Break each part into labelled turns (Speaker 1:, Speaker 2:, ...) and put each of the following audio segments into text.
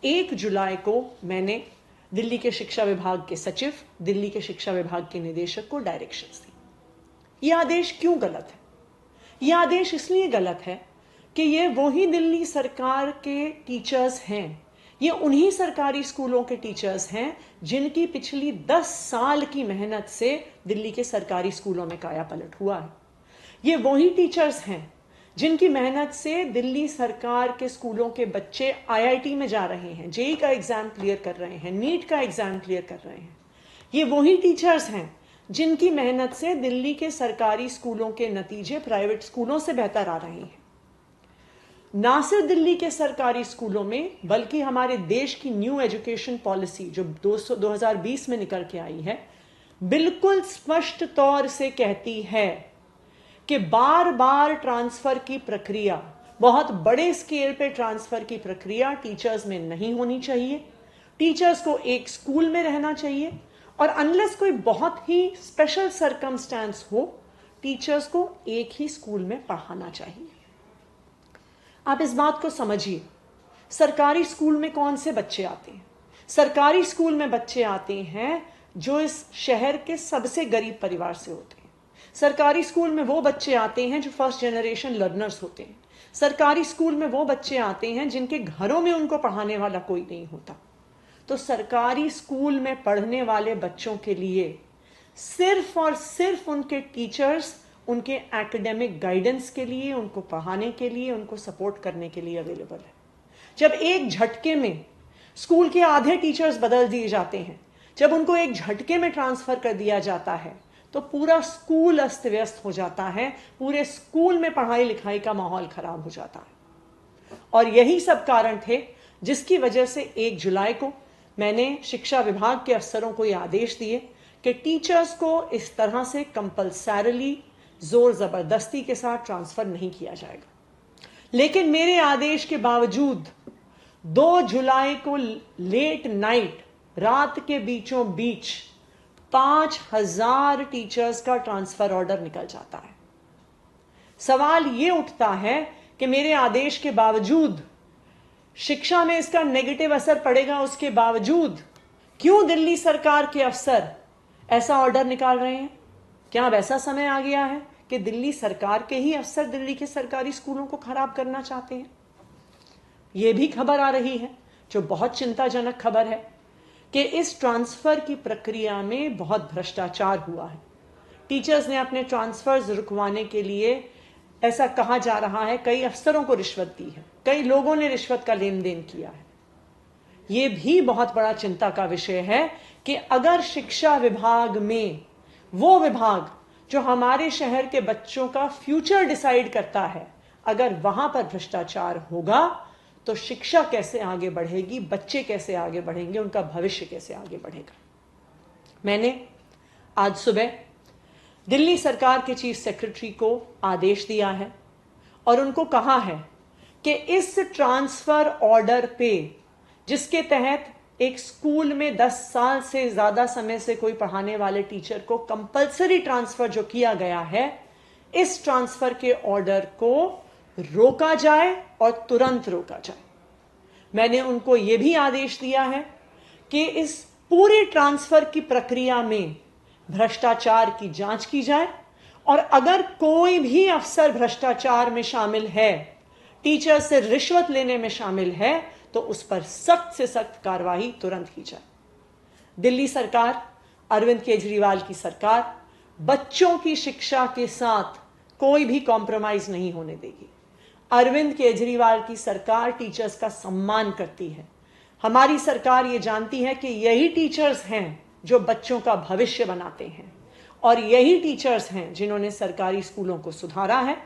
Speaker 1: 1 जुलाई को मैंने दिल्ली के शिक्षा विभाग के सचिव, दिल्ली के शिक्षा विभाग के निदेशक को डायरेक्शंस दी। यह आदेश क्यों गलत है? यह आदेश इसलिए गलत है कि ये वही दिल्ली सरकार के टीचर्स हैं, ये उन्हीं सरकारी स्कूलों के टीचर्स हैं जिनकी पिछली 10 साल की मेहनत से दिल्ली के सरकारी स्कूलों में कायापलट हुआ है। ये वही टीचर्स हैं जिनकी मेहनत से दिल्ली सरकार के स्कूलों के बच्चे IIT में जा रहे हैं, जेईई का एग्जाम क्लियर कर रहे हैं, नीट का एग्जाम क्लियर कर रहे हैं। ये वही टीचर्स हैं जिनकी मेहनत से दिल्ली के सरकारी स्कूलों के नतीजे प्राइवेट स्कूलों से बेहतर आ रहे हैं। ना सिर्फ दिल्ली के सरकारी स्कूलों में, बल्कि हमारे देश की न्यू एजुकेशन पॉलिसी जो 2020 में निकल के आई है, बिल्कुल स्पष्ट तौर से कहती है कि बार बार ट्रांसफर की प्रक्रिया, बहुत बड़े स्केल पे ट्रांसफर की प्रक्रिया टीचर्स में नहीं होनी चाहिए। टीचर्स को एक स्कूल में रहना चाहिए और अनलेस कोई बहुत ही स्पेशल सर्कमस्टेंस हो, टीचर्स को एक ही स्कूल में पढ़ाना चाहिए। आप इस बात को समझिए, सरकारी स्कूल में कौन से बच्चे आते हैं? सरकारी स्कूल में बच्चे आते हैं जो इस शहर के सबसे गरीब परिवार से होते हैं। सरकारी स्कूल में वो बच्चे आते हैं जो फर्स्ट जनरेशन लर्नर्स होते हैं। सरकारी स्कूल में वो बच्चे आते हैं जिनके घरों में उनको पढ़ाने वाला कोई नहीं होता। तो सरकारी स्कूल में पढ़ने वाले बच्चों के लिए सिर्फ और सिर्फ उनके टीचर्स उनके एकेडमिक गाइडेंस के लिए, उनको पढ़ाने के लिए, उनको सपोर्ट करने के लिए अवेलेबल है। जब एक झटके में स्कूल के आधे टीचर्स बदल दिए जाते हैं, जब उनको एक झटके में ट्रांसफर कर दिया जाता है, तो पूरा स्कूल अस्त व्यस्त हो जाता है, पूरे स्कूल में पढ़ाई लिखाई का माहौल खराब हो जाता है। और यही सब कारण थे जिसकी वजह से 1 जुलाई को मैंने शिक्षा विभाग के अफसरों को यह आदेश दिए कि टीचर्स को इस तरह से कंपल्सरीली, जोर जबरदस्ती के साथ ट्रांसफर नहीं किया जाएगा। लेकिन मेरे आदेश के बावजूद 2 जुलाई को लेट नाइट, रात के बीचों बीच 5000 टीचर्स का ट्रांसफर ऑर्डर निकल जाता है। सवाल यह उठता है कि मेरे आदेश के बावजूद, शिक्षा में इसका नेगेटिव असर पड़ेगा उसके बावजूद, क्यों दिल्ली सरकार के अफसर ऐसा ऑर्डर निकाल रहे हैं? क्या अब ऐसा समय आ गया है कि दिल्ली सरकार के ही अफसर दिल्ली के सरकारी स्कूलों को खराब करना चाहते हैं? यह भी खबर आ रही है, जो बहुत चिंताजनक खबर है, कि इस ट्रांसफर की प्रक्रिया में बहुत भ्रष्टाचार हुआ है। टीचर्स ने अपने ट्रांसफर्स रुकवाने के लिए, ऐसा कहा जा रहा है, कई अफसरों को रिश्वत दी है, कई लोगों ने रिश्वत का लेन देन किया है। यह भी बहुत बड़ा चिंता का विषय है कि अगर शिक्षा विभाग में, वो विभाग जो हमारे शहर के बच्चों का फ्यूचर डिसाइड करता है, अगर वहां पर भ्रष्टाचार होगा तो शिक्षा कैसे आगे बढ़ेगी, बच्चे कैसे आगे बढ़ेंगे, उनका भविष्य कैसे आगे बढ़ेगा। मैंने आज सुबह दिल्ली सरकार के चीफ सेक्रेटरी को आदेश दिया है और उनको कहा है कि इस ट्रांसफर ऑर्डर पे, जिसके तहत एक स्कूल में 10 साल से ज्यादा समय से कोई पढ़ाने वाले टीचर को कंपलसरी ट्रांसफर जो किया गया है, इस ट्रांसफर के ऑर्डर को रोका जाए और तुरंत रोका जाए। मैंने उनको यह भी आदेश दिया है कि इस पूरी ट्रांसफर की प्रक्रिया में भ्रष्टाचार की जांच की जाए और अगर कोई भी अफसर भ्रष्टाचार में शामिल है, टीचर से रिश्वत लेने में शामिल है, तो उस पर सख्त से सख्त कार्रवाई तुरंत की जाए। दिल्ली सरकार, अरविंद केजरीवाल की सरकार, बच्चों की शिक्षा के साथ कोई भी कॉम्प्रोमाइज नहीं होने देगी। अरविंद केजरीवाल की सरकार टीचर्स का सम्मान करती है। हमारी सरकार ये जानती है कि यही टीचर्स हैं जो बच्चों का भविष्य बनाते हैं और यही टीचर्स हैं जिन्होंने सरकारी स्कूलों को सुधारा है।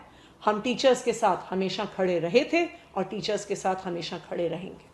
Speaker 1: हम टीचर्स के साथ हमेशा खड़े रहे थे और टीचर्स के साथ हमेशा खड़े रहेंगे।